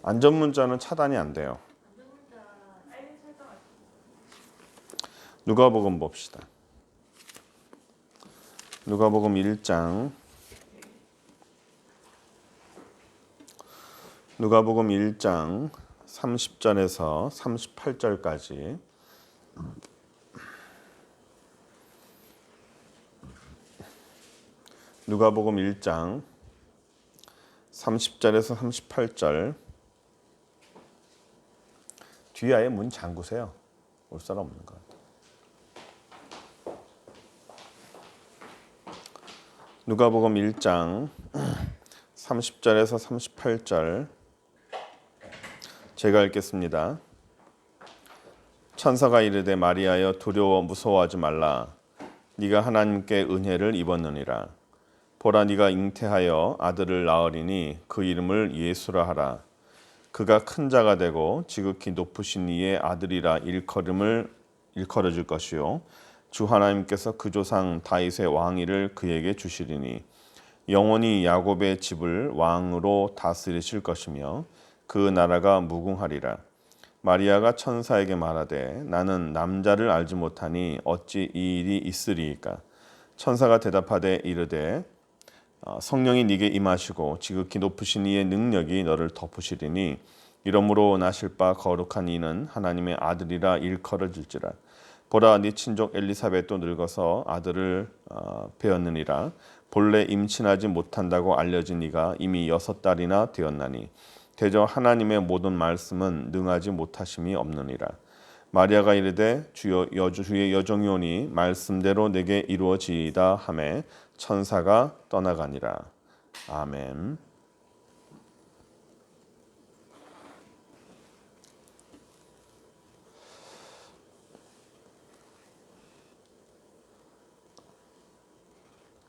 안전 문자는 차단이 안 돼요. 누가복음 봅시다. 누가복음 1장. 누가복음 1장 30절에서 38절까지. 누가복음 1장 30절에서 38절. 뒤에 아예 문 잠그세요. 올 사람 없는 것 같아요. 누가복음 1장 30절에서 38절 제가 읽겠습니다. 천사가 이르되 마리아여 두려워 무서워하지 말라. 네가 하나님께 은혜를 입었느니라. 보라 네가 잉태하여 아들을 낳으리니 그 이름을 예수라 하라. 그가 큰 자가 되고 지극히 높으신 이의 아들이라 일컬어질 것이요 주 하나님께서 그 조상 다윗의 왕위를 그에게 주시리니 영원히 야곱의 집을 왕으로 다스리실 것이며 그 나라가 무궁하리라. 마리아가 천사에게 말하되 나는 남자를 알지 못하니 어찌 이 일이 있으리이까. 천사가 대답하되 이르되 성령이 네게 임하시고 지극히 높으신 이의 능력이 너를 덮으시리니 이러므로 나실 바 거룩한 이는 하나님의 아들이라 일컬어질지라. 보라 네 친족 엘리사벳도 늙어서 아들을 배었느니라. 본래 임신하지 못한다고 알려진 이가 이미 6달이나 되었나니 대저 하나님의 모든 말씀은 능하지 못하심이 없느니라. 마리아가 이르되 주의 여종이 오니 말씀대로 내게 이루어지이다 하매 천사가 떠나가니라. 아멘.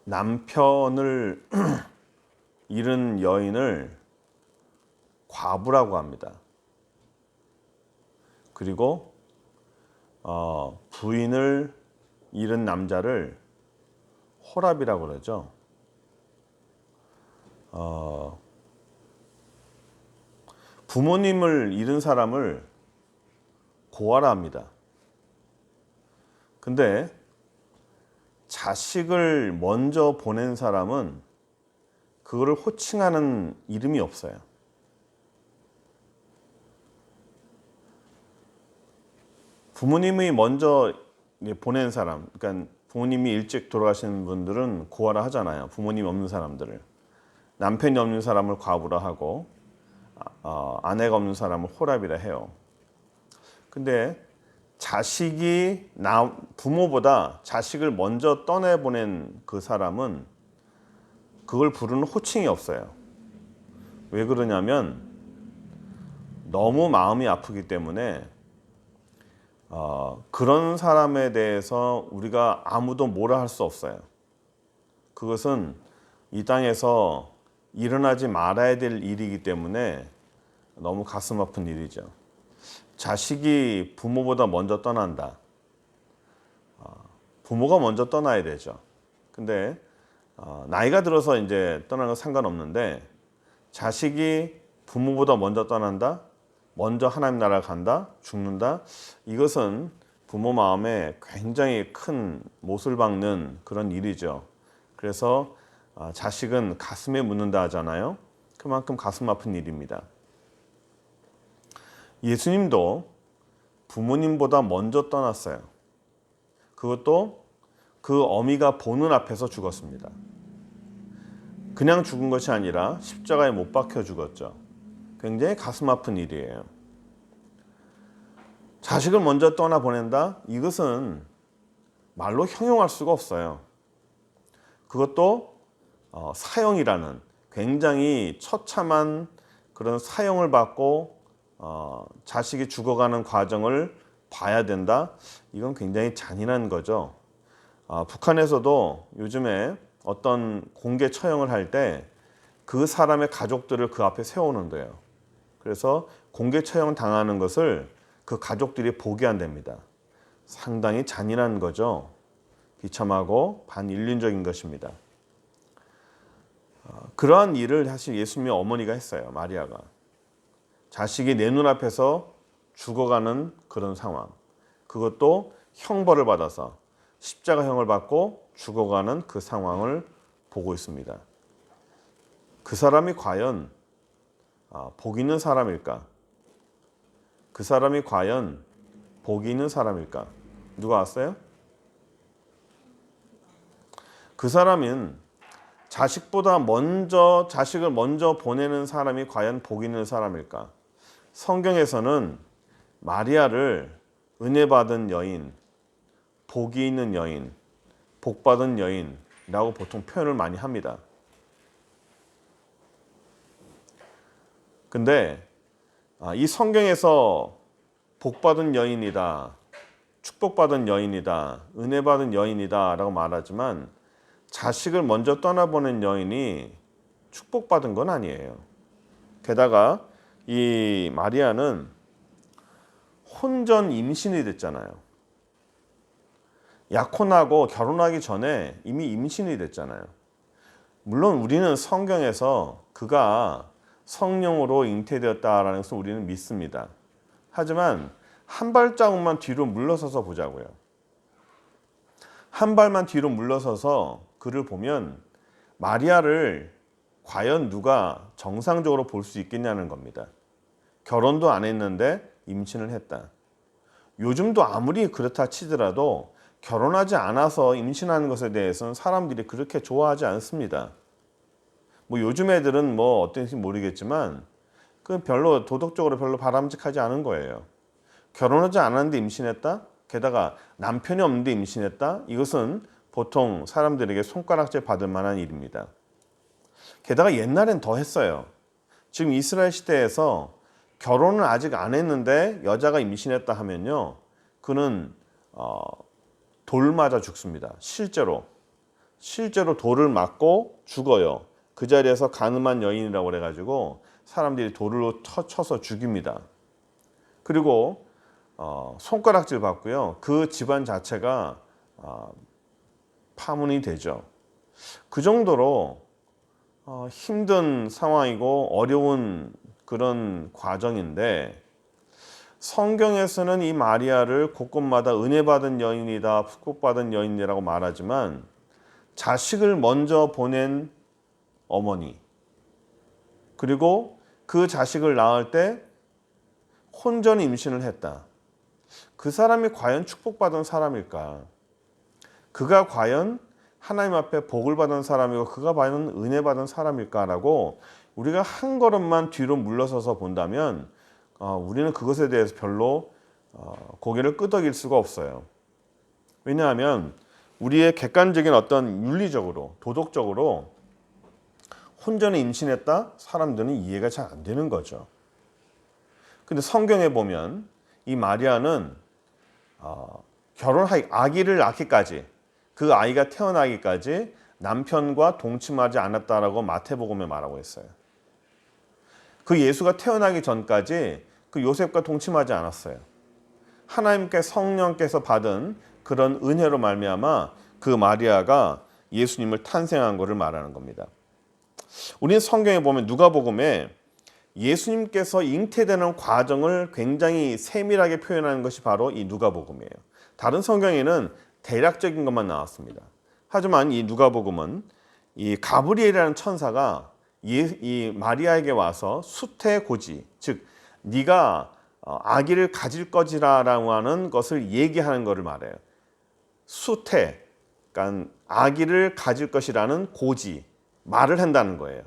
남편을 잃은 여인을 과부라고 합니다. 그리고 부인을 잃은 남자를 호랍이라고 그러죠. 부모님을 잃은 사람을 고아라 합니다. 근데 자식을 먼저 보낸 사람은 그거를 호칭하는 이름이 없어요. 부모님이 먼저 보낸 사람, 그러니까 부모님이 일찍 돌아가신 분들은 고아라 하잖아요. 부모님이 없는 사람들을. 남편이 없는 사람을 과부라 하고 아내가 없는 사람을 호랍이라 해요. 근데 자식이 부모보다 자식을 먼저 떠내보낸 그 사람은 그걸 부르는 호칭이 없어요. 왜 그러냐면 너무 마음이 아프기 때문에 그런 사람에 대해서 우리가 아무도 뭐라 할 수 없어요. 그것은 이 땅에서 일어나지 말아야 될 일이기 때문에 너무 가슴 아픈 일이죠. 자식이 부모보다 먼저 떠난다. 부모가 먼저 떠나야 되죠. 근데 나이가 들어서 이제 떠나는 건 상관없는데 자식이 부모보다 먼저 떠난다? 먼저 하나님 나라 간다? 죽는다? 이것은 부모 마음에 굉장히 큰 못을 박는 그런 일이죠. 그래서 자식은 가슴에 묻는다 하잖아요. 그만큼 가슴 아픈 일입니다. 예수님도 부모님보다 먼저 떠났어요. 그것도 그 어미가 보는 앞에서 죽었습니다. 그냥 죽은 것이 아니라 십자가에 못 박혀 죽었죠. 굉장히 가슴 아픈 일이에요. 자식을 먼저 떠나보낸다? 이것은 말로 형용할 수가 없어요. 그것도 사형이라는 굉장히 처참한 그런 사형을 받고 자식이 죽어가는 과정을 봐야 된다? 이건 굉장히 잔인한 거죠. 북한에서도 요즘에 어떤 공개 처형을 할 때 그 사람의 가족들을 그 앞에 세우는데요. 그래서 공개 처형 당하는 것을 그 가족들이 보게 한답니다. 상당히 잔인한 거죠. 비참하고 반인륜적인 것입니다. 그러한 일을 사실 예수님의 어머니가 했어요. 마리아가. 자식이 내 눈앞에서 죽어가는 그런 상황. 그것도 형벌을 받아서 십자가형을 받고 죽어가는 그 상황을 보고 있습니다. 그 사람이 과연 복 있는 사람일까? 그 사람이 과연 복 있는 사람일까? 누가 왔어요? 그 사람은 자식을 먼저 보내는 사람이 과연 복 있는 사람일까? 성경에서는 마리아를 은혜 받은 여인, 복이 있는 여인, 복 받은 여인이라고 보통 표현을 많이 합니다. 근데 이 성경에서 복 받은 여인이다, 축복받은 여인이다, 은혜 받은 여인이다 라고 말하지만 자식을 먼저 떠나보낸 여인이 축복받은 건 아니에요. 게다가 이 마리아는 혼전 임신이 됐잖아요. 약혼하고 결혼하기 전에 이미 임신이 됐잖아요. 물론 우리는 성경에서 그가 성령으로 잉태되었다라는 것을 우리는 믿습니다. 하지만 한 발자국만 뒤로 물러서서 보자고요. 한 발만 뒤로 물러서서 그를 보면 마리아를 과연 누가 정상적으로 볼 수 있겠냐는 겁니다. 결혼도 안 했는데 임신을 했다. 요즘도 아무리 그렇다 치더라도 결혼하지 않아서 임신하는 것에 대해서는 사람들이 그렇게 좋아하지 않습니다. 요즘 애들은 어떤지 모르겠지만 그 별로 도덕적으로 별로 바람직하지 않은 거예요. 결혼하지 않았는데 임신했다? 게다가 남편이 없는데 임신했다? 이것은 보통 사람들에게 손가락질 받을 만한 일입니다. 게다가 옛날엔 더 했어요. 지금 이스라엘 시대에서 결혼을 아직 안 했는데 여자가 임신했다 하면요, 그는 돌 맞아 죽습니다. 실제로 돌을 맞고 죽어요. 그 자리에서 간음한 여인이라고 그래가지고 사람들이 돌로 쳐서 죽입니다. 그리고 손가락질 받고요. 그 집안 자체가 파문이 되죠. 그 정도로 힘든 상황이고 어려운 그런 과정인데, 성경에서는 이 마리아를 곳곳마다 은혜 받은 여인이다, 축복받은 여인이라고 말하지만 자식을 먼저 보낸 어머니, 그리고 그 자식을 낳을 때 혼전 임신을 했다. 그 사람이 과연 축복받은 사람일까? 그가 과연 하나님 앞에 복을 받은 사람이고 그가 과연 은혜 받은 사람일까라고 우리가 한 걸음만 뒤로 물러서서 본다면 우리는 그것에 대해서 별로 고개를 끄덕일 수가 없어요. 왜냐하면 우리의 객관적인 어떤 윤리적으로, 도덕적으로 혼전에 임신했다? 사람들은 이해가 잘 안 되는 거죠. 근데 성경에 보면 이 마리아는 아기를 낳기까지, 그 아이가 태어나기까지 남편과 동침하지 않았다라고 마태복음에 말하고 있어요. 그 예수가 태어나기 전까지 그 요셉과 동침하지 않았어요. 하나님께 성령께서 받은 그런 은혜로 말미암아 그 마리아가 예수님을 탄생한 것을 말하는 겁니다. 우리는 성경에 보면 누가복음에 예수님께서 잉태되는 과정을 굉장히 세밀하게 표현하는 것이 바로 이 누가복음이에요. 다른 성경에는 대략적인 것만 나왔습니다. 하지만 이 누가복음은 이 가브리엘이라는 천사가 이 마리아에게 와서 수태고지, 즉 네가 아기를 가질 것이라고 하는 것을 얘기하는 것을 말해요. 수태, 그러니까 아기를 가질 것이라는 고지, 말을 한다는 거예요.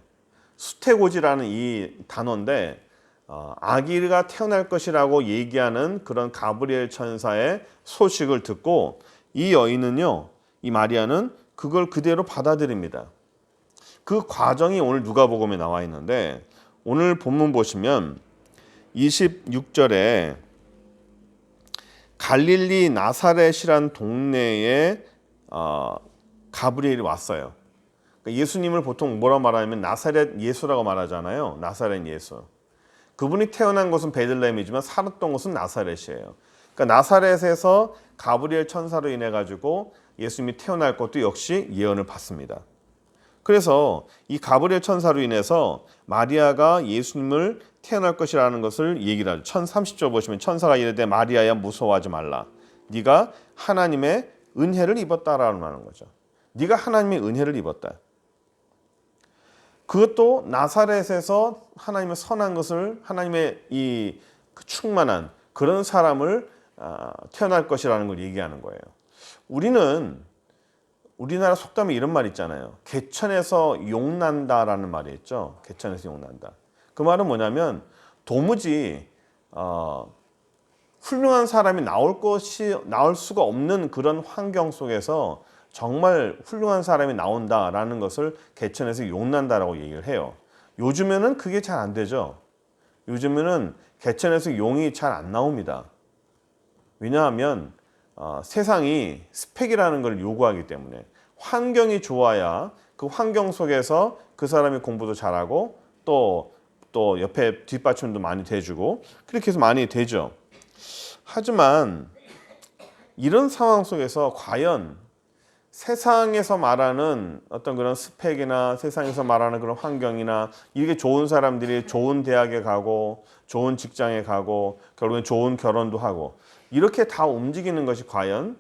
수태고지라는 이 단어인데 아기가 태어날 것이라고 얘기하는 그런 가브리엘 천사의 소식을 듣고 이 여인은요, 이 마리아는 그걸 그대로 받아들입니다. 그 과정이 오늘 누가복음에 나와 있는데, 오늘 본문 보시면 26절에 갈릴리 나사렛이란 동네에 가브리엘이 왔어요. 그러니까 예수님을 보통 뭐라 말하냐면 나사렛 예수라고 말하잖아요. 나사렛 예수. 그분이 태어난 곳은 베들레헴이지만 살았던 곳은 나사렛이에요. 그러니까 나사렛에서 가브리엘 천사로 인해 가지고 예수님이 태어날 것도 역시 예언을 받습니다. 그래서 이 가브리엘 천사로 인해서 마리아가 예수님을 태어날 것이라는 것을 얘기를 하죠. 1030절 보시면 천사가 이르되 마리아야 무서워하지 말라. 네가 하나님의 은혜를 입었다라는 말하는 거죠. 네가 하나님의 은혜를 입었다. 그것도 나사렛에서 하나님의 선한 것을 하나님의 이 충만한 그런 사람을 태어날 것이라는 걸 얘기하는 거예요. 우리나라 속담에 이런 말 있잖아요. 개천에서 용난다라는 말이 있죠. 개천에서 용난다. 그 말은 뭐냐면 도무지 훌륭한 사람이 나올 수가 없는 그런 환경 속에서 정말 훌륭한 사람이 나온다라는 것을 개천에서 용난다라고 얘기를 해요. 요즘에는 그게 잘 안 되죠. 요즘에는 개천에서 용이 잘 안 나옵니다. 왜냐하면 세상이 스펙이라는 걸 요구하기 때문에 환경이 좋아야 그 환경 속에서 그 사람이 공부도 잘하고 또 옆에 뒷받침도 많이 돼주고 그렇게 해서 많이 되죠. 하지만 이런 상황 속에서 과연 세상에서 말하는 어떤 그런 스펙이나 세상에서 말하는 그런 환경이나 이게 좋은 사람들이 좋은 대학에 가고 좋은 직장에 가고 결국엔 좋은 결혼도 하고 이렇게 다 움직이는 것이 과연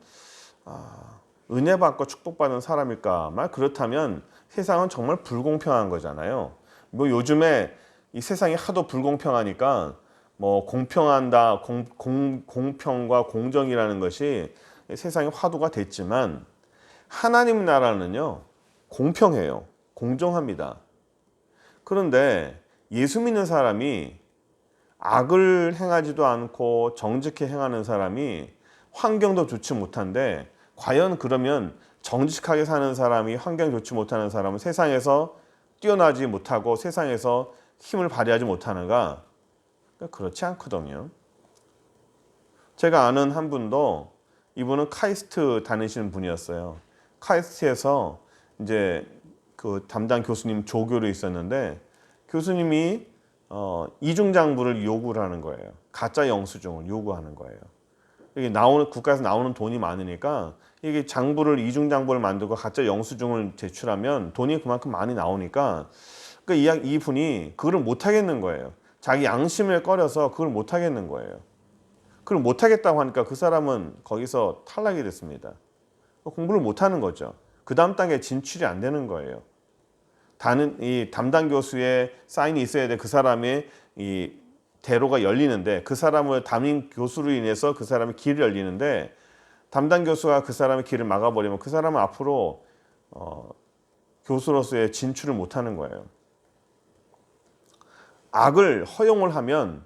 은혜 받고 축복받은 사람일까? 말 그렇다면 세상은 정말 불공평한 거잖아요. 뭐 요즘에 이 세상이 하도 불공평하니까 뭐 공평한다, 공평과 공정이라는 것이 세상의 화두가 됐지만 하나님 나라는요 공평해요. 공정합니다. 그런데 예수 믿는 사람이 악을 행하지도 않고 정직히 행하는 사람이 환경도 좋지 못한데 과연 그러면 정직하게 사는 사람이 환경 좋지 못하는 사람은 세상에서 뛰어나지 못하고 세상에서 힘을 발휘하지 못하는가? 그렇지 않거든요. 제가 아는 한 분도 이분은 카이스트 다니시는 분이었어요. 카이스트에서 이제 그 담당 교수님 조교로 있었는데 교수님이 이중장부를 요구를 하는 거예요. 가짜 영수증을 요구하는 거예요. 이게 국가에서 나오는 돈이 많으니까 이게 이중장부를 만들고 가짜 영수증을 제출하면 돈이 그만큼 많이 나오니까 이 분이 그걸 못 하겠는 거예요. 자기 양심을 꺼려서 그걸 못 하겠는 거예요. 그걸 못 하겠다고 하니까 그 사람은 거기서 탈락이 됐습니다. 공부를 못 하는 거죠. 그 다음 단계에 진출이 안 되는 거예요. 이 담당 교수의 사인이 있어야 돼. 그 사람의 이 대로가 열리는데 그 사람을 담임 교수로 인해서 그 사람의 길이 열리는데 담당 교수가 그 사람의 길을 막아버리면 그 사람은 앞으로 교수로서의 진출을 못 하는 거예요. 악을 허용하면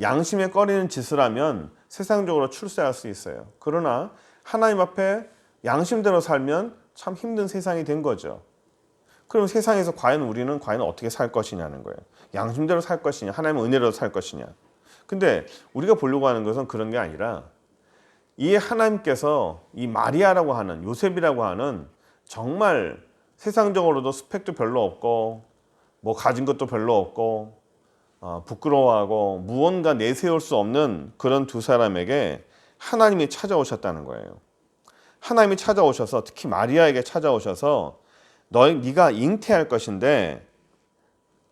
양심에 꺼리는 짓을 하면 세상적으로 출세할 수 있어요. 그러나 하나님 앞에 양심대로 살면 참 힘든 세상이 된 거죠. 그럼 세상에서 우리는 과연 어떻게 살 것이냐는 거예요. 양심대로 살 것이냐, 하나님의 은혜로 살 것이냐. 근데 우리가 보려고 하는 것은 그런 게 아니라 이 하나님께서 이 마리아라고 하는 요셉이라고 하는 정말 세상적으로도 스펙도 별로 없고 뭐 가진 것도 별로 없고 부끄러워하고 무언가 내세울 수 없는 그런 두 사람에게 하나님이 찾아오셨다는 거예요. 하나님이 찾아오셔서 특히 마리아에게 찾아오셔서 네가 잉태할 것인데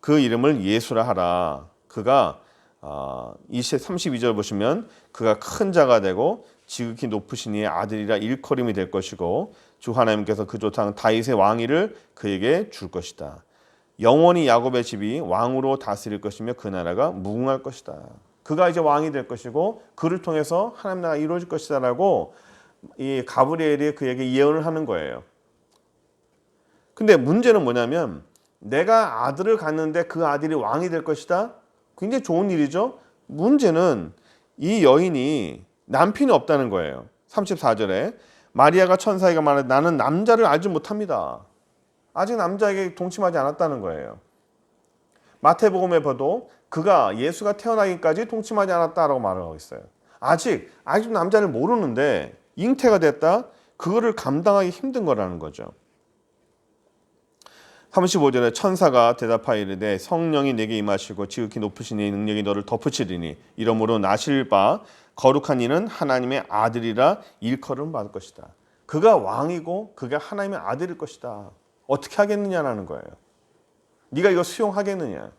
그 이름을 예수라 하라. 그가 32절 보시면 그가 큰 자가 되고 지극히 높으신 이의 아들이라 일컬음이 될 것이고 주 하나님께서 그 조상 다윗의 왕위를 그에게 줄 것이다. 영원히 야곱의 집이 왕으로 다스릴 것이며 그 나라가 무궁할 것이다. 그가 이제 왕이 될 것이고 그를 통해서 하나님 나라가 이루어질 것이다 라고 이 가브리엘이 그에게 예언을 하는 거예요. 근데 문제는 뭐냐면 내가 아들을 갖는데 그 아들이 왕이 될 것이다. 굉장히 좋은 일이죠. 문제는 이 여인이 남편이 없다는 거예요. 34절에 마리아가 천사에게 말하되 나는 남자를 알지 못합니다. 아직 남자에게 동침하지 않았다는 거예요. 마태복음에 봐도 그가 예수가 태어나기까지 동침하지 않았다라고 말을 하고 있어요. 아직 남자를 모르는데 잉태가 됐다? 그거를 감당하기 힘든 거라는 거죠. 35절에 천사가 대답하여 이르되 성령이 내게 임하시고 지극히 높으신 이의 능력이 너를 덮으시리니 이러므로 나실 바 거룩한 이는 하나님의 아들이라 일컬음 받을 것이다. 그가 왕이고 그가 하나님의 아들일 것이다. 어떻게 하겠느냐라는 거예요. 네가 이거 수용하겠느냐.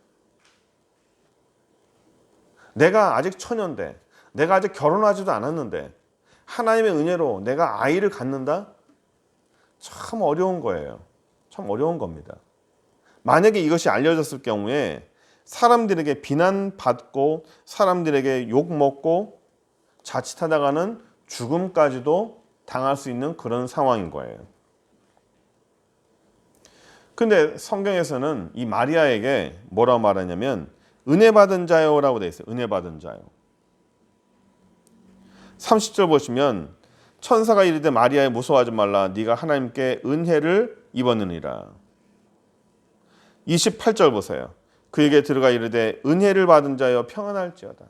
내가 아직 처녀인데, 내가 아직 결혼하지도 않았는데 하나님의 은혜로 내가 아이를 갖는다? 참 어려운 거예요. 참 어려운 겁니다. 만약에 이것이 알려졌을 경우에 사람들에게 비난받고 사람들에게 욕먹고 자칫하다가는 죽음까지도 당할 수 있는 그런 상황인 거예요. 근데 성경에서는 이 마리아에게 뭐라고 말하냐면 은혜 받은 자요라고 되어 있어요. 은혜 받은 자요. 30절 보시면 천사가 이르되 마리아에 무서워하지 말라. 네가 하나님께 은혜를 입었느니라. 28절 보세요. 그에게 들어가 이르되 은혜를 받은 자여 평안할지어다.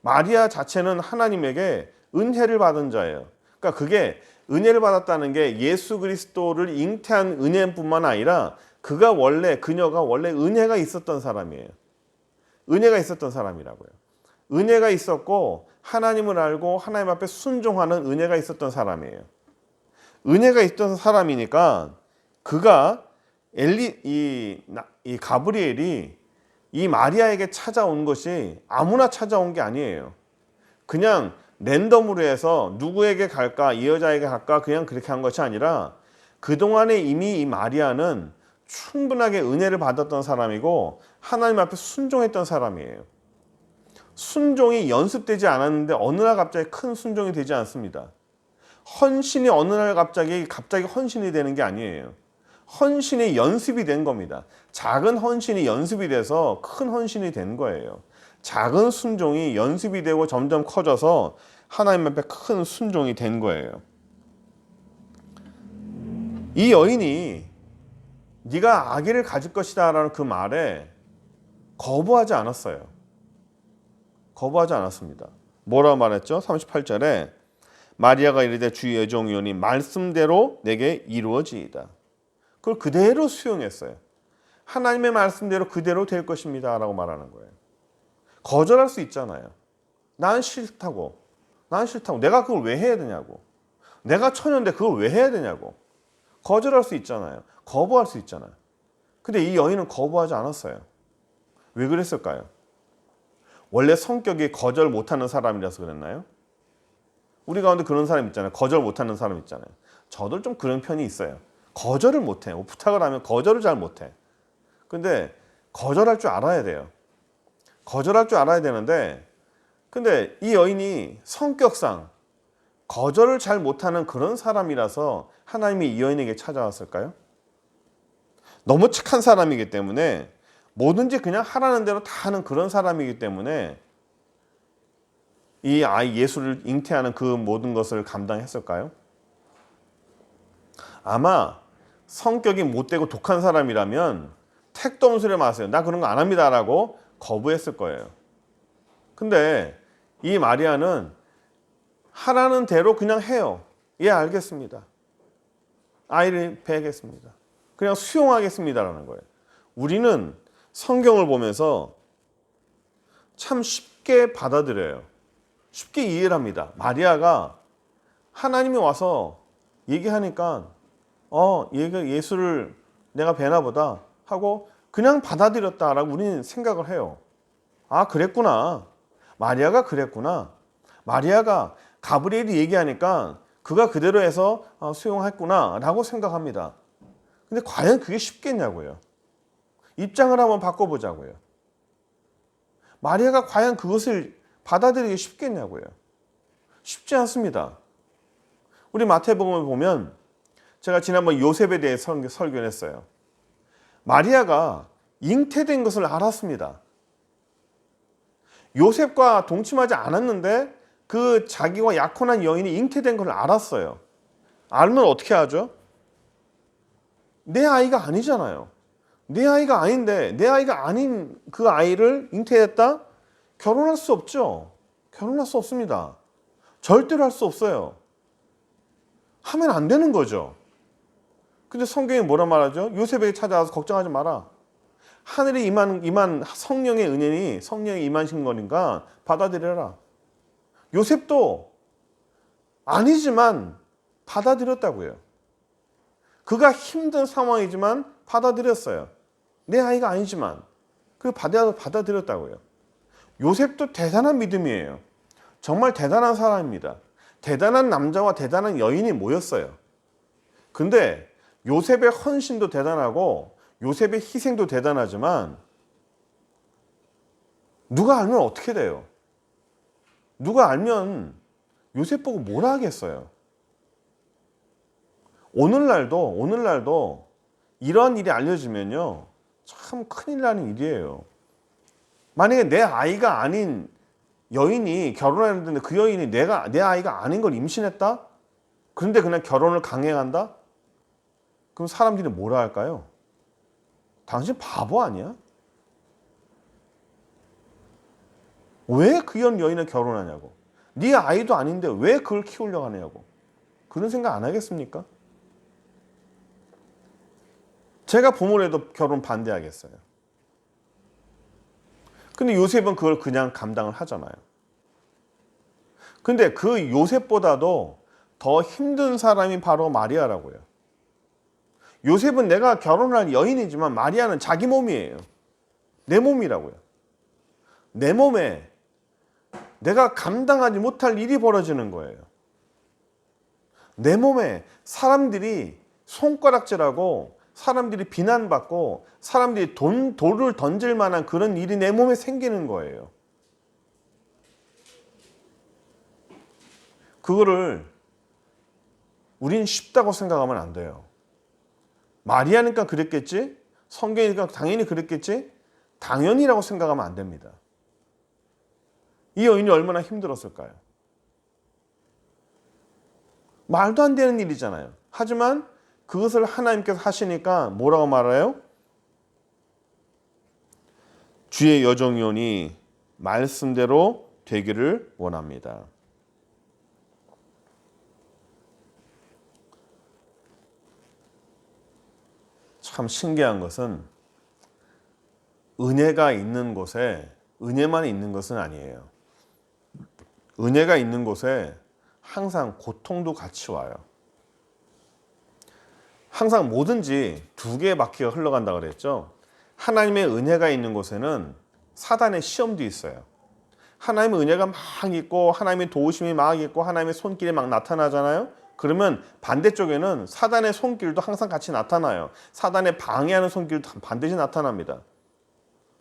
마리아 자체는 하나님에게 은혜를 받은 자예요. 그러니까 그게 은혜를 받았다는 게 예수 그리스도를 잉태한 은혜뿐만 아니라 그녀가 원래 은혜가 있었던 사람이에요. 은혜가 있었던 사람이라고요. 은혜가 있었고 하나님을 알고 하나님 앞에 순종하는 은혜가 있었던 사람이에요. 은혜가 있던 사람이니까 그가 이 가브리엘이 이 마리아에게 찾아온 것이 아무나 찾아온 게 아니에요. 그냥 랜덤으로 해서 누구에게 갈까, 이 여자에게 갈까 그냥 그렇게 한 것이 아니라 그동안에 이미 이 마리아는 충분하게 은혜를 받았던 사람이고 하나님 앞에 순종했던 사람이에요. 순종이 연습되지 않았는데 어느 날 갑자기 큰 순종이 되지 않습니다. 헌신이 어느 날 갑자기 헌신이 되는 게 아니에요. 헌신이 연습이 된 겁니다. 작은 헌신이 연습이 돼서 큰 헌신이 된 거예요. 작은 순종이 연습이 되고 점점 커져서 하나님 앞에 큰 순종이 된 거예요. 이 여인이 네가 아기를 가질 것이다 라는 그 말에 거부하지 않았어요. 거부하지 않았습니다. 뭐라고 말했죠? 38절에 마리아가 이르되 주의 여종이오니 말씀대로 내게 이루어지이다. 그걸 그대로 수용했어요. 하나님의 말씀대로 그대로 될 것입니다 라고 말하는 거예요. 거절할 수 있잖아요. 난 싫다고. 내가 그걸 왜 해야 되냐고. 내가 처녀인데 그걸 왜 해야 되냐고. 거절할 수 있잖아요. 거부할 수 있잖아요. 근데 이 여인은 거부하지 않았어요. 왜 그랬을까요? 원래 성격이 거절 못하는 사람이라서 그랬나요? 우리 가운데 그런 사람 있잖아요. 거절 못하는 사람 있잖아요. 저도 좀 그런 편이 있어요. 거절을 못해. 부탁을 하면 거절을 잘 못해. 근데 거절할 줄 알아야 돼요. 거절할 줄 알아야 되는데 근데 이 여인이 성격상 거절을 잘 못하는 그런 사람이라서 하나님이 이 여인에게 찾아왔을까요? 너무 착한 사람이기 때문에 뭐든지 그냥 하라는 대로 다 하는 그런 사람이기 때문에 이 아이 예수를 잉태하는 그 모든 것을 감당했을까요? 아마 성격이 못되고 독한 사람이라면 택도 없는 소리 마세요. 나 그런 거 안 합니다 라고 거부했을 거예요. 근데 이 마리아는 하라는 대로 그냥 해요. 예, 알겠습니다. 아이를 배겠습니다. 그냥 수용하겠습니다라는 거예요. 우리는 성경을 보면서 참 쉽게 받아들여요. 쉽게 이해를 합니다. 마리아가 하나님이 와서 얘기하니까 얘가 예수를 내가 배나 보다 하고 그냥 받아들였다라고 우리는 생각을 해요. 아, 그랬구나. 마리아가 그랬구나. 마리아가 가브리엘이 얘기하니까 그가 그대로 해서 수용했구나 라고 생각합니다. 근데 과연 그게 쉽겠냐고요. 입장을 한번 바꿔보자고요. 마리아가 과연 그것을 받아들이기 쉽겠냐고요. 쉽지 않습니다. 우리 마태복음을 보면 제가 지난번 요셉에 대해 설교를 했어요. 마리아가 잉태된 것을 알았습니다. 요셉과 동침하지 않았는데 그 자기와 약혼한 여인이 잉태된 걸 알았어요. 알면 어떻게 하죠? 내 아이가 아니잖아요. 내 아이가 아닌데 내 아이가 아닌 그 아이를 잉태했다? 결혼할 수 없죠. 결혼할 수 없습니다. 절대로 할 수 없어요. 하면 안 되는 거죠. 근데 성경이 뭐라 말하죠? 요셉에게 찾아와서 걱정하지 마라. 하늘에 임한 성령의 은혜니 성령이 임하신 거니까 받아들여라. 요셉도 아니지만 받아들였다고요. 그가 힘든 상황이지만 받아들였어요. 내 아이가 아니지만 그 받아들였다고요. 요셉도 대단한 믿음이에요. 정말 대단한 사람입니다. 대단한 남자와 대단한 여인이 모였어요. 근데 요셉의 헌신도 대단하고 요셉의 희생도 대단하지만 누가 알면 어떻게 돼요? 누가 알면 요셉 보고 뭐라 하겠어요? 오늘날도 이런 일이 알려지면요, 참 큰일 나는 일이에요. 만약에 내 아이가 아닌 여인이 결혼했는데 그 여인이 내 아이가 아닌 걸 임신했다? 그런데 그냥 결혼을 강행한다? 그럼 사람들이 뭐라 할까요? 당신 바보 아니야? 왜 그 여인을 결혼하냐고. 네 아이도 아닌데 왜 그걸 키우려고 하냐고. 그런 생각 안 하겠습니까? 제가 부모라도 결혼 반대하겠어요. 근데 요셉은 그걸 그냥 감당을 하잖아요. 근데 그 요셉보다도 더 힘든 사람이 바로 마리아라고요. 요셉은 내가 결혼할 여인이지만 마리아는 자기 몸이에요. 내 몸이라고요. 내 몸에 내가 감당하지 못할 일이 벌어지는 거예요. 내 몸에 사람들이 손가락질하고 사람들이 비난받고 사람들이 돌을 던질 만한 그런 일이 내 몸에 생기는 거예요. 그거를 우린 쉽다고 생각하면 안 돼요. 마리아니까 그랬겠지? 성경이니까 당연히 그랬겠지? 당연히라고 생각하면 안 됩니다. 이 여인이 얼마나 힘들었을까요? 말도 안 되는 일이잖아요. 하지만 그것을 하나님께서 하시니까 뭐라고 말해요? 주의 여종이오니 말씀대로 되기를 원합니다. 참 신기한 것은 은혜가 있는 곳에 은혜만 있는 것은 아니에요. 은혜가 있는 곳에 항상 고통도 같이 와요. 항상 뭐든지 두 개의 바퀴가 흘러간다 그랬죠. 하나님의 은혜가 있는 곳에는 사단의 시험도 있어요. 하나님의 은혜가 막 있고 하나님의 도우심이 막 있고 하나님의 손길이 막 나타나잖아요. 그러면 반대쪽에는 사단의 손길도 항상 같이 나타나요. 사단의 방해하는 손길도 반드시 나타납니다.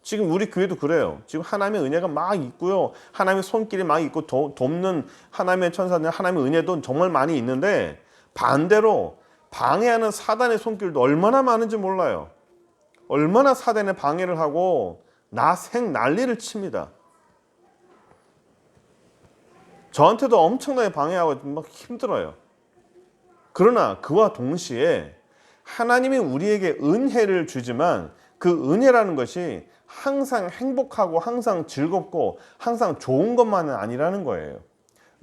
지금 우리 교회도 그래요. 지금 하나님의 은혜가 막 있고요. 하나님의 손길이 막 있고 돕는 하나님의 천사들, 하나님의 은혜도 정말 많이 있는데 반대로 방해하는 사단의 손길도 얼마나 많은지 몰라요. 얼마나 사단의 방해를 하고 난리를 칩니다. 저한테도 엄청나게 방해하고 막 힘들어요. 그러나 그와 동시에 하나님이 우리에게 은혜를 주지만 그 은혜라는 것이 항상 행복하고 항상 즐겁고 항상 좋은 것만은 아니라는 거예요.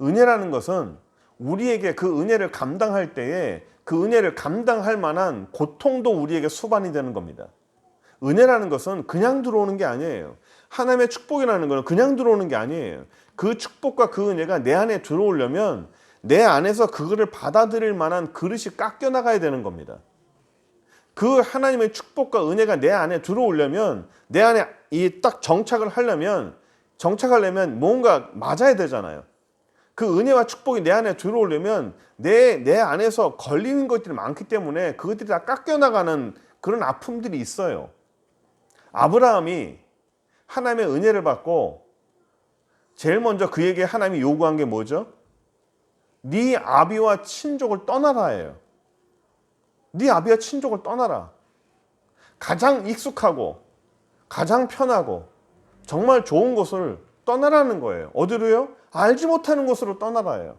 은혜라는 것은 우리에게 그 은혜를 감당할 때에 그 은혜를 감당할 만한 고통도 우리에게 수반이 되는 겁니다. 은혜라는 것은 그냥 들어오는 게 아니에요. 하나님의 축복이라는 것은 그냥 들어오는 게 아니에요. 그 축복과 그 은혜가 내 안에 들어오려면 내 안에서 그거를 받아들일 만한 그릇이 깎여 나가야 되는 겁니다. 그 하나님의 축복과 은혜가 내 안에 들어오려면 내 안에 딱 정착하려면 뭔가 맞아야 되잖아요. 그 은혜와 축복이 내 안에 들어오려면 내 안에서 걸리는 것들이 많기 때문에 그것들이 다 깎여 나가는 그런 아픔들이 있어요. 아브라함이 하나님의 은혜를 받고 제일 먼저 그에게 하나님이 요구한 게 뭐죠? 네 아비와 친족을 떠나라예요. 네 아비와 친족을 떠나라. 가장 익숙하고 가장 편하고 정말 좋은 곳을 떠나라는 거예요. 어디로요? 알지 못하는 곳으로 떠나라예요.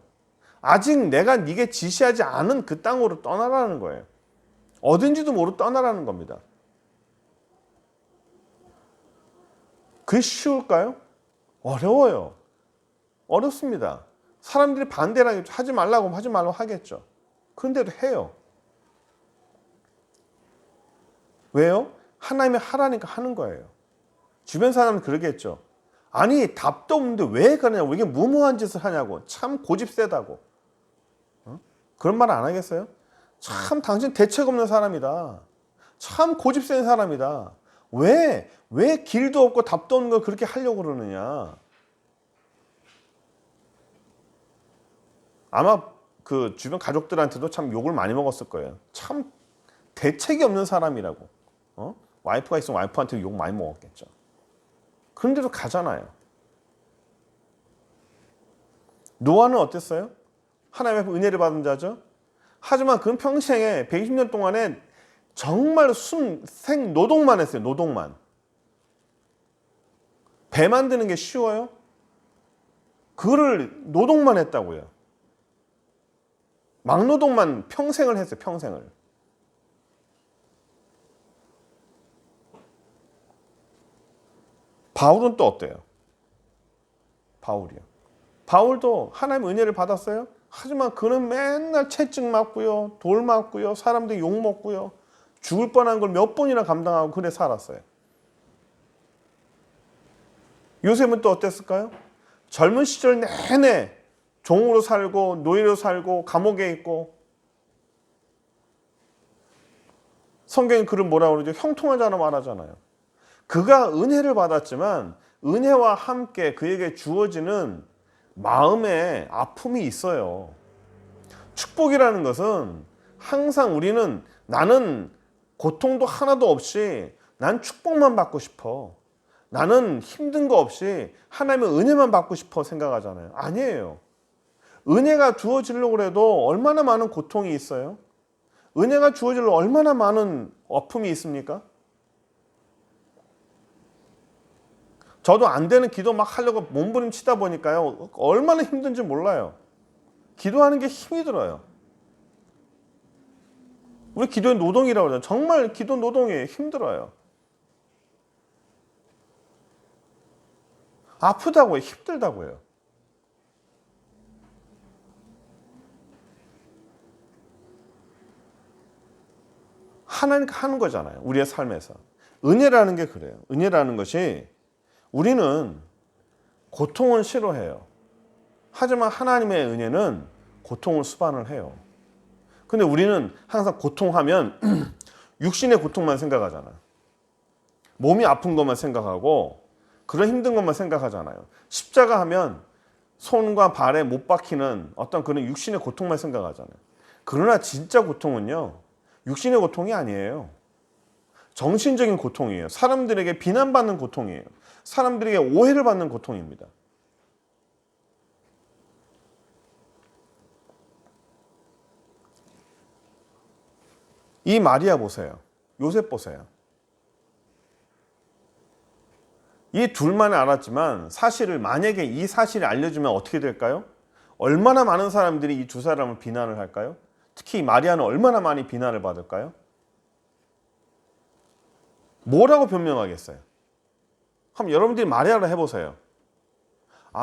아직 내가 네게 지시하지 않은 그 땅으로 떠나라는 거예요. 어딘지도 모르고 떠나라는 겁니다. 그게 쉬울까요? 어려워요. 어렵습니다. 사람들이 반대를 하지 말라고 하겠죠. 그런데도 해요. 왜요? 하나님이 하라니까 하는 거예요. 주변 사람은 그러겠죠. 아니 답도 없는데 왜 그러냐고, 이게 무모한 짓을 하냐고, 참 고집 세다고. 그런 말 안 하겠어요? 참 당신 대책 없는 사람이다. 참 고집센 사람이다. 왜 길도 없고 답도 없는 걸 그렇게 하려고 그러느냐. 아마 그 주변 가족들한테도 참 욕을 많이 먹었을 거예요. 참 대책이 없는 사람이라고. 와이프가 있으면 와이프한테 욕 많이 먹었겠죠. 그런데도 가잖아요. 노아는 어땠어요? 하나님의 은혜를 받은 자죠. 하지만 그는 평생에 120년 동안에 정말 생노동만 했어요. 노동만. 배 만드는 게 쉬워요? 그거를 노동만 했다고요. 막노동만 평생을 했어요. 평생을. 바울은 또 어때요? 바울이요. 바울도 하나님의 은혜를 받았어요. 하지만 그는 맨날 채찍 맞고요. 돌 맞고요. 사람들 욕 먹고요. 죽을 뻔한 걸 몇 번이나 감당하고 그래 살았어요. 요셉은 또 어땠을까요? 젊은 시절 내내 종으로 살고 노예로 살고 감옥에 있고 성경이 그를 뭐라고 그러죠? 형통한 자로 말하잖아요. 그가 은혜를 받았지만 은혜와 함께 그에게 주어지는 마음의 아픔이 있어요. 축복이라는 것은 항상 우리는 나는 고통도 하나도 없이 난 축복만 받고 싶어. 나는 힘든 거 없이 하나님의 은혜만 받고 싶어 생각하잖아요. 아니에요. 은혜가 주어지려고 해도 얼마나 많은 고통이 있어요. 은혜가 주어지려고 얼마나 많은 아픔이 있습니까? 저도 안 되는 기도 막 하려고 몸부림치다 보니까요. 얼마나 힘든지 몰라요. 기도하는 게 힘이 들어요. 우리 기도의 노동이라고 그러잖아요. 정말 기도 노동이 힘들어요. 아프다고요. 힘들다고요. 하나님께 하는 거잖아요. 우리의 삶에서. 은혜라는 게 그래요. 은혜라는 것이 우리는 고통을 싫어해요. 하지만 하나님의 은혜는 고통을 수반을 해요. 근데 우리는 항상 고통하면 육신의 고통만 생각하잖아요. 몸이 아픈 것만 생각하고 그런 힘든 것만 생각하잖아요. 십자가 하면 손과 발에 못 박히는 어떤 그런 육신의 고통만 생각하잖아요. 그러나 진짜 고통은요. 육신의 고통이 아니에요. 정신적인 고통이에요. 사람들에게 비난받는 고통이에요. 사람들에게 오해를 받는 고통입니다. 이 마리아 보세요. 요셉 보세요. 이 둘만은 알았지만 만약에 이 사실을 알려주면 어떻게 될까요? 얼마나 많은 사람들이 이 두 사람을 비난을 할까요? 특히 마리아는 얼마나 많이 비난을 받을까요? 뭐라고 변명하겠어요? 한번 여러분들이 마리아를 해보세요.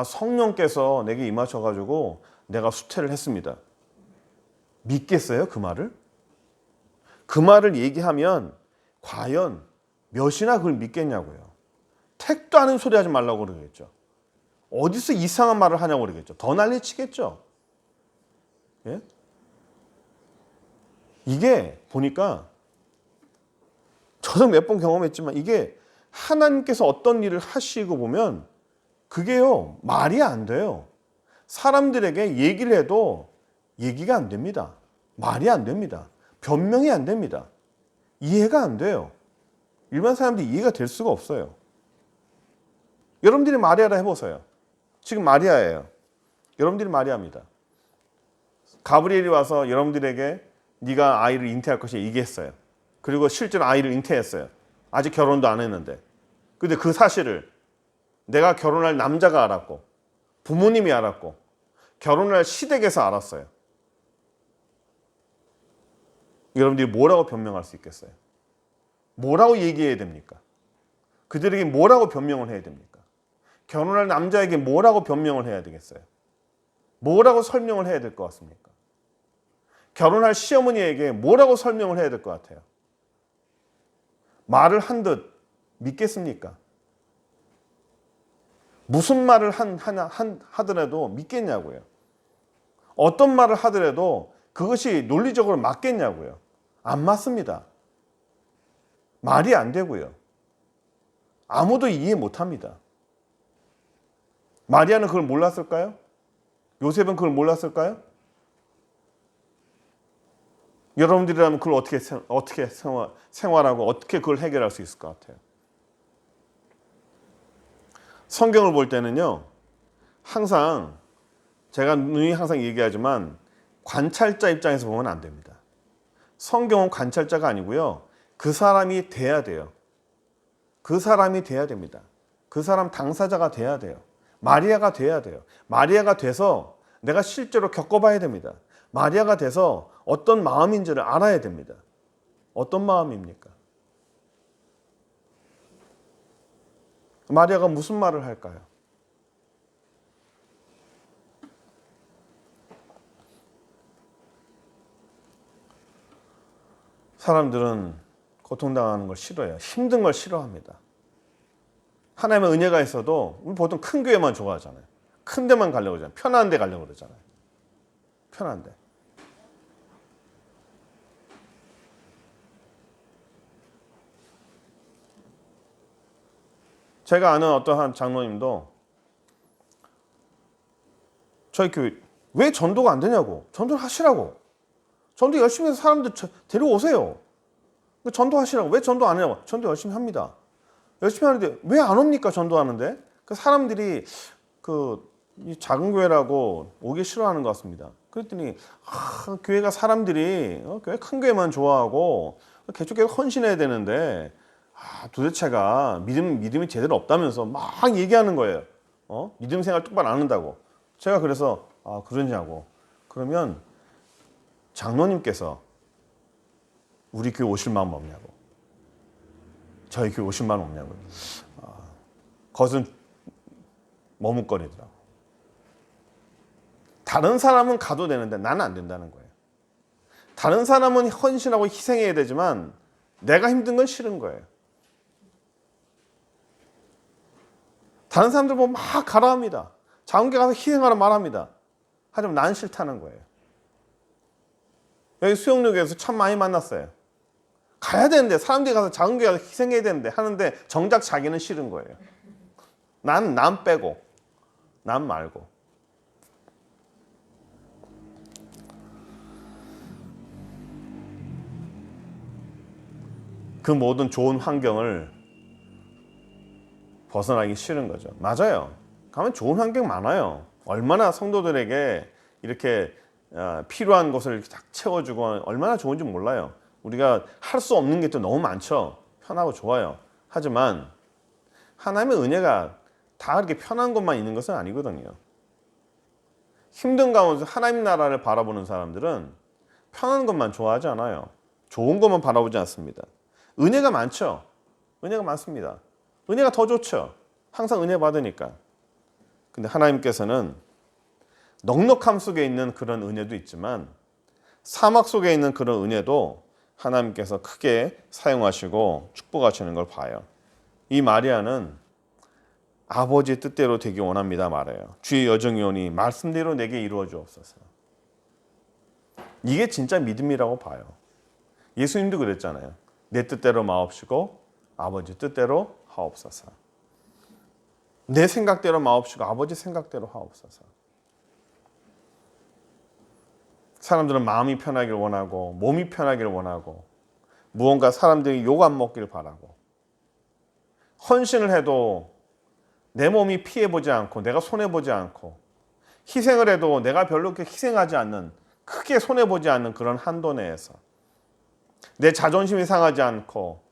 성령께서 내게 임하셔가지고 내가 수태를 했습니다. 믿겠어요? 그 말을? 그 말을 얘기하면 과연 몇이나 그걸 믿겠냐고요. 택도 않은 소리 하지 말라고 그러겠죠. 어디서 이상한 말을 하냐고 그러겠죠. 더 난리 치겠죠. 예? 이게 보니까 저도 몇 번 경험했지만 이게 하나님께서 어떤 일을 하시고 보면 그게요 말이 안 돼요. 사람들에게 얘기를 해도 얘기가 안 됩니다. 말이 안 됩니다. 변명이 안 됩니다. 이해가 안 돼요. 일반 사람들이 이해가 될 수가 없어요. 여러분들이 마리아라 해보세요. 지금 마리아예요. 여러분들이 마리아입니다. 가브리엘이 와서 여러분들에게 네가 아이를 잉태할 것이 얘기했어요. 그리고 실제로 아이를 잉태했어요. 아직 결혼도 안 했는데. 근데 그 사실을 내가 결혼할 남자가 알았고 부모님이 알았고 결혼할 시댁에서 알았어요. 여러분들이 뭐라고 변명할 수 있겠어요? 뭐라고 얘기해야 됩니까? 그들에게 뭐라고 변명을 해야 됩니까? 결혼할 남자에게 뭐라고 변명을 해야 되겠어요? 뭐라고 설명을 해야 될 것 같습니까? 결혼할 시어머니에게 뭐라고 설명을 해야 될 것 같아요? 말을 한 듯 믿겠습니까? 무슨 말을 하더라도 믿겠냐고요. 어떤 말을 하더라도 그것이 논리적으로 맞겠냐고요. 안 맞습니다. 말이 안 되고요. 아무도 이해 못합니다. 마리아는 그걸 몰랐을까요? 요셉은 그걸 몰랐을까요? 여러분들이라면 그걸 어떻게 생활하고 어떻게 그걸 해결할 수 있을 것 같아요? 성경을 볼 때는요, 항상 제가 누누이 항상 얘기하지만 관찰자 입장에서 보면 안 됩니다. 성경은 관찰자가 아니고요, 그 사람이 돼야 돼요. 그 사람이 돼야 됩니다. 그 사람 당사자가 돼야 돼요. 마리아가 돼야 돼요. 마리아가 돼서 내가 실제로 겪어봐야 됩니다. 마리아가 돼서 어떤 마음인지를 알아야 됩니다. 어떤 마음입니까? 마리아가 무슨 말을 할까요? 사람들은 고통당하는 걸 싫어해요. 힘든 걸 싫어합니다. 하나님의 은혜가 있어도 우리 보통 큰 교회만 좋아하잖아요. 큰 데만 가려고 그러잖아요. 편한 데 가려고 그러잖아요. 편한 데. 제가 아는 어떤 한 장로님도 저희 교회 왜 전도가 안 되냐고. 전도를 하시라고. 전도 열심히 해서 사람들 데려오세요. 전도하시라고. 왜 전도 안 해요? 전도 열심히 합니다. 열심히 하는데 왜 안 옵니까? 전도하는데. 그 사람들이 이 작은 교회라고 오기 싫어하는 것 같습니다. 그랬더니 교회가 사람들이 교회 큰 교회만 좋아하고 개척교회 헌신해야 되는데 도대체가 믿음이 제대로 없다면서 막 얘기하는 거예요. 믿음 생활 똑바로 안 한다고. 제가 그래서 그러냐고. 그러면 장로님께서 우리 교회 오실 마음 없냐고. 저희 교회 오실 마음 없냐고. 그것은 머뭇거리더라고. 다른 사람은 가도 되는데 나는 안 된다는 거예요. 다른 사람은 헌신하고 희생해야 되지만 내가 힘든 건 싫은 거예요. 다른 사람들 보면 막 가라 합니다. 장흥계 가서 희생하라 말합니다. 하지만 난 싫다는 거예요. 여기 수영역에서 참 많이 만났어요. 가야 되는데 사람들이 가서 장흥계 가서 희생해야 되는데 하는데 정작 자기는 싫은 거예요. 남 빼고 남 말고. 그 모든 좋은 환경을 벗어나기 싫은 거죠. 맞아요. 가면 좋은 환경 많아요. 얼마나 성도들에게 이렇게 필요한 것을 딱 채워주고 얼마나 좋은지 몰라요. 우리가 할 수 없는 게 또 너무 많죠. 편하고 좋아요. 하지만 하나님의 은혜가 다 그렇게 편한 것만 있는 것은 아니거든요. 힘든 가운데 하나님 나라를 바라보는 사람들은 편한 것만 좋아하지 않아요. 좋은 것만 바라보지 않습니다. 은혜가 많죠. 은혜가 많습니다. 은혜가 더 좋죠. 항상 은혜 받으니까. 근데 하나님께서는 넉넉함 속에 있는 그런 은혜도 있지만 사막 속에 있는 그런 은혜도 하나님께서 크게 사용하시고 축복하시는 걸 봐요. 이 마리아는 아버지의 뜻대로 되기 원합니다 말해요. 주의 여정이 오니 말씀대로 내게 이루어 주옵소서. 이게 진짜 믿음이라고 봐요. 예수님도 그랬잖아요. 내 뜻대로 마옵시고 아버지 뜻대로 하옵소서. 내 생각대로 마옵시고 아버지 생각대로 하옵소서. 사람들은 마음이 편하길 원하고 몸이 편하길 원하고 무언가 사람들이 욕 안 먹길 바라고 헌신을 해도 내 몸이 피해보지 않고 내가 손해보지 않고 희생을 해도 내가 별로 그렇게 희생하지 않는 크게 손해보지 않는 그런 한도 내에서 내 자존심이 상하지 않고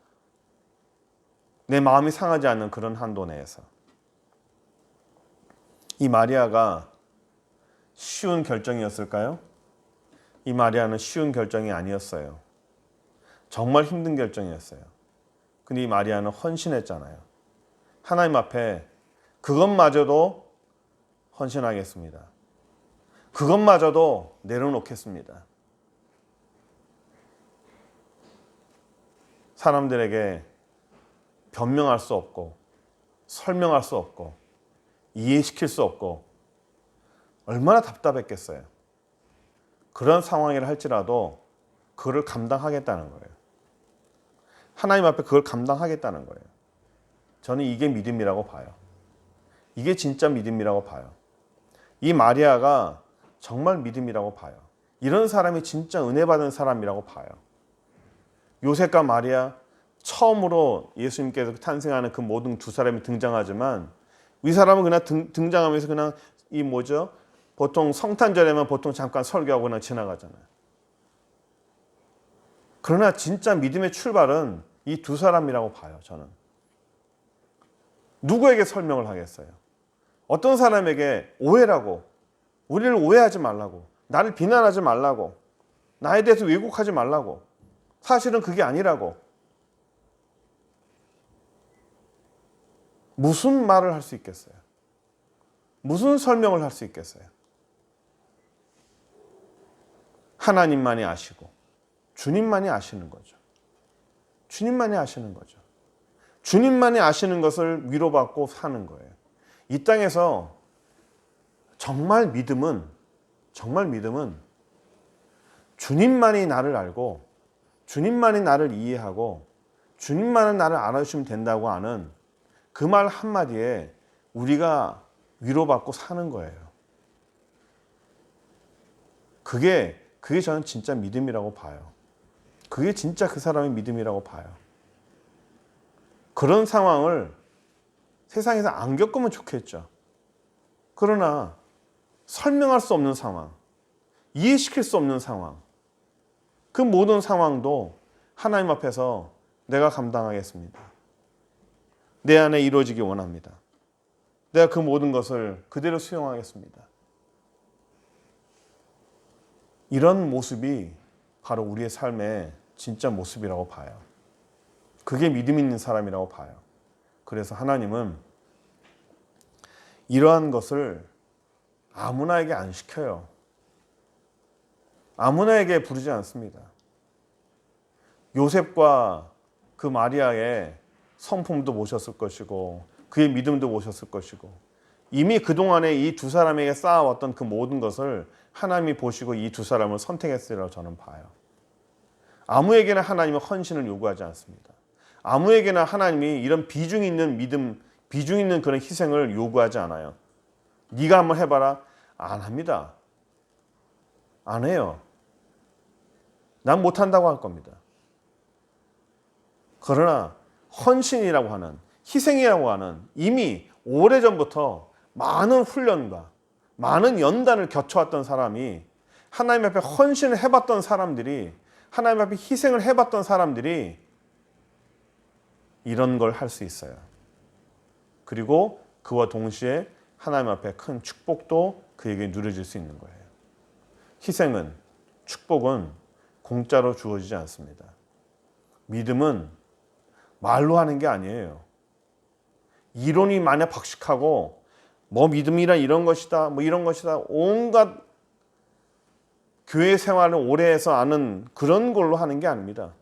내 마음이 상하지 않는 그런 한도 내에서 이 마리아가 쉬운 결정이었을까요? 이 마리아는 쉬운 결정이 아니었어요. 정말 힘든 결정이었어요. 근데 이 마리아는 헌신했잖아요. 하나님 앞에 그것마저도 헌신하겠습니다. 그것마저도 내려놓겠습니다. 사람들에게 변명할 수 없고 설명할 수 없고 이해시킬 수 없고 얼마나 답답했겠어요. 그런 상황이라 할지라도 그걸 감당하겠다는 거예요. 하나님 앞에 그걸 감당하겠다는 거예요. 저는 이게 믿음이라고 봐요. 이게 진짜 믿음이라고 봐요. 이 마리아가 정말 믿음이라고 봐요. 이런 사람이 진짜 은혜 받은 사람이라고 봐요. 요셉과 마리아, 처음으로 예수님께서 탄생하는 그 모든 두 사람이 등장하지만 이 사람은 그냥 등장하면서 그냥 이 뭐죠? 보통 성탄절에만 보통 잠깐 설교하고 그냥 지나가잖아요. 그러나 진짜 믿음의 출발은 이 두 사람이라고 봐요, 저는. 누구에게 설명을 하겠어요? 어떤 사람에게 오해라고, 우리를 오해하지 말라고, 나를 비난하지 말라고, 나에 대해서 왜곡하지 말라고, 사실은 그게 아니라고. 무슨 말을 할 수 있겠어요? 무슨 설명을 할 수 있겠어요? 하나님만이 아시고 주님만이 아시는 거죠. 주님만이 아시는 거죠. 주님만이 아시는 것을 위로받고 사는 거예요. 이 땅에서 정말 믿음은 주님만이 나를 알고 주님만이 나를 이해하고 주님만은 나를 알아주시면 된다고 하는 그 말 한마디에 우리가 위로받고 사는 거예요. 그게 저는 진짜 믿음이라고 봐요. 그게 진짜 그 사람의 믿음이라고 봐요. 그런 상황을 세상에서 안 겪으면 좋겠죠. 그러나 설명할 수 없는 상황, 이해시킬 수 없는 상황, 그 모든 상황도 하나님 앞에서 내가 감당하겠습니다. 내 안에 이루어지기 원합니다. 내가 그 모든 것을 그대로 수용하겠습니다. 이런 모습이 바로 우리의 삶의 진짜 모습이라고 봐요. 그게 믿음 있는 사람이라고 봐요. 그래서 하나님은 이러한 것을 아무나에게 안 시켜요. 아무나에게 부르지 않습니다. 요셉과 그 마리아의 성품도 보셨을 것이고 그의 믿음도 보셨을 것이고 이미 그동안에 이 두 사람에게 쌓아왔던 그 모든 것을 하나님이 보시고 이 두 사람을 선택했으리라고 저는 봐요. 아무에게나 하나님은 헌신을 요구하지 않습니다. 아무에게나 하나님이 이런 비중 있는 믿음, 비중 있는 그런 희생을 요구하지 않아요. 네가 한번 해봐라. 안 합니다. 안 해요. 난 못한다고 할 겁니다. 그러나 헌신이라고 하는, 희생이라고 하는 이미 오래전부터 많은 훈련과 많은 연단을 거쳐왔던 사람이 하나님 앞에 헌신을 해봤던 사람들이 하나님 앞에 희생을 해봤던 사람들이 이런 걸 할 수 있어요. 그리고 그와 동시에 하나님 앞에 큰 축복도 그에게 누려질 수 있는 거예요. 희생은, 축복은 공짜로 주어지지 않습니다. 믿음은 말로 하는 게 아니에요. 이론이 만약 박식하고 뭐 믿음이란 이런 것이다, 뭐 이런 것이다, 온갖 교회 생활을 오래 해서 아는 그런 걸로 하는 게 아닙니다.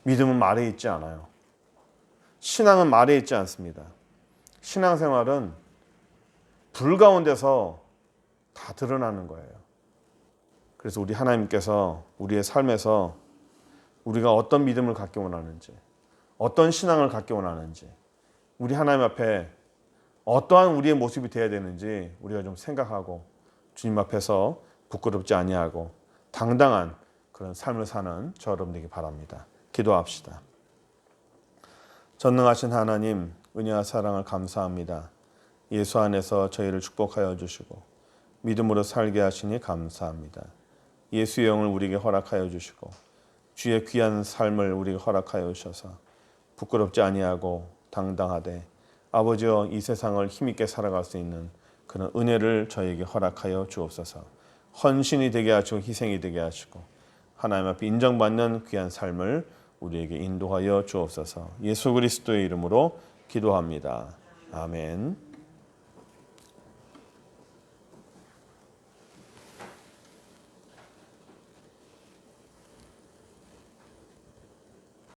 믿음은 말에 있지 않아요. 신앙은 말에 있지 않습니다. 신앙생활은 불 가운데서 다 드러나는 거예요. 그래서 우리 하나님께서 우리의 삶에서 우리가 어떤 믿음을 갖기 원하는지, 어떤 신앙을 갖기 원하는지, 우리 하나님 앞에 어떠한 우리의 모습이 되어야 되는지 우리가 좀 생각하고 주님 앞에서 부끄럽지 아니하고 당당한 그런 삶을 사는 저 여러분에게 바랍니다. 기도합시다. 전능하신 하나님, 은혜와 사랑을 감사합니다. 예수 안에서 저희를 축복하여 주시고 믿음으로 살게 하시니 감사합니다. 예수의 영을 우리에게 허락하여 주시고 주의 귀한 삶을 우리에게 허락하여 주셔서 부끄럽지 아니하고 당당하되 아버지여 이 세상을 힘있게 살아갈 수 있는 그런 은혜를 저에게 허락하여 주옵소서. 헌신이 되게 하시고 희생이 되게 하시고 하나님 앞에 인정받는 귀한 삶을 우리에게 인도하여 주옵소서. 예수 그리스도의 이름으로 기도합니다. 아멘.